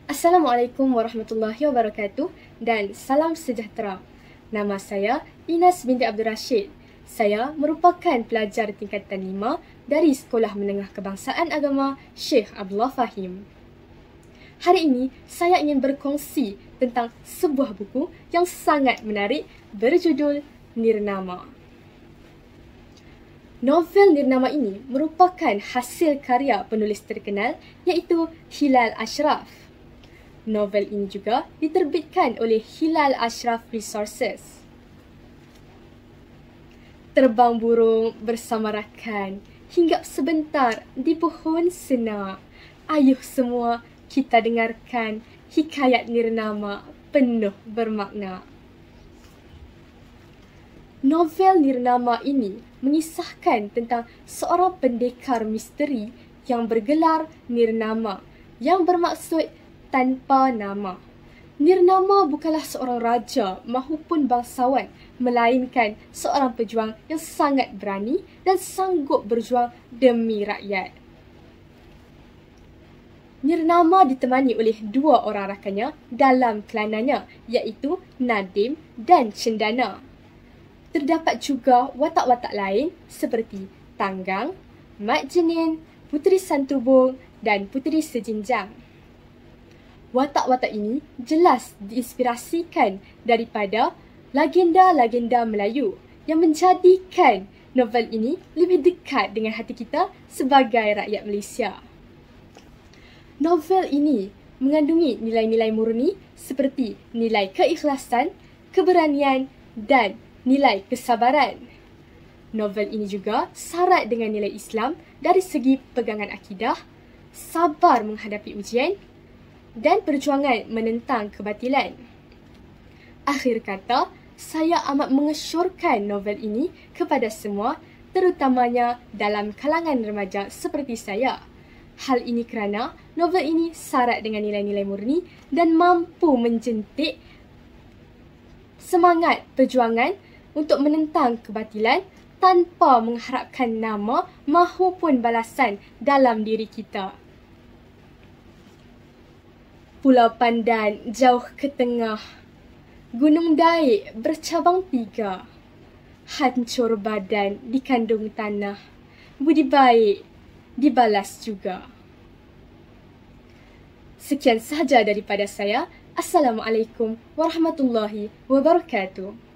Assalamualaikum warahmatullahi wabarakatuh dan salam sejahtera. Nama saya Inas binti Abdul Rashid. Saya merupakan pelajar tingkatan 5 dari Sekolah Menengah Kebangsaan Agama Syekh Abdullah Fahim. Hari ini saya ingin berkongsi tentang sebuah buku yang sangat menarik berjudul Nirnama. Novel Nirnama ini merupakan hasil karya penulis terkenal iaitu Hilal Ashraf. Novel ini juga diterbitkan oleh Hilal Ashraf Resources. Terbang burung bersama rakan, hinggap sebentar di pohon senar. Ayuh semua kita dengarkan hikayat Nirnama penuh bermakna. Novel Nirnama ini mengisahkan tentang seorang pendekar misteri yang bergelar Nirnama yang bermaksud tanpa nama. Nirnama bukanlah seorang raja mahupun bangsawan, melainkan seorang pejuang yang sangat berani dan sanggup berjuang demi rakyat. Nirnama ditemani oleh 2 orang rakannya dalam kelananya, iaitu Nadim dan Cendana. Terdapat juga watak-watak lain seperti Tanggang, Mat Jenin, Puteri Santubong dan Puteri Sejinjang. Watak-watak ini jelas diinspirasikan daripada legenda-legenda Melayu yang menjadikan novel ini lebih dekat dengan hati kita sebagai rakyat Malaysia. Novel ini mengandungi nilai-nilai murni seperti nilai keikhlasan, keberanian dan nilai kesabaran. Novel ini juga syarat dengan nilai Islam dari segi pegangan akidah, sabar menghadapi ujian dan perjuangan menentang kebatilan. Akhir kata, saya amat mengesyorkan novel ini kepada semua, terutamanya dalam kalangan remaja seperti saya. Hal ini kerana novel ini syarat dengan nilai-nilai murni dan mampu menjentik semangat perjuangan untuk menentang kebatilan tanpa mengharapkan nama mahupun balasan dalam diri kita. Pulau Pandan jauh ke tengah, Gunung Daik bercabang 3. Hancur badan dikandung tanah, budi baik dibalas juga. Sekian sahaja daripada saya. Assalamualaikum warahmatullahi wabarakatuh.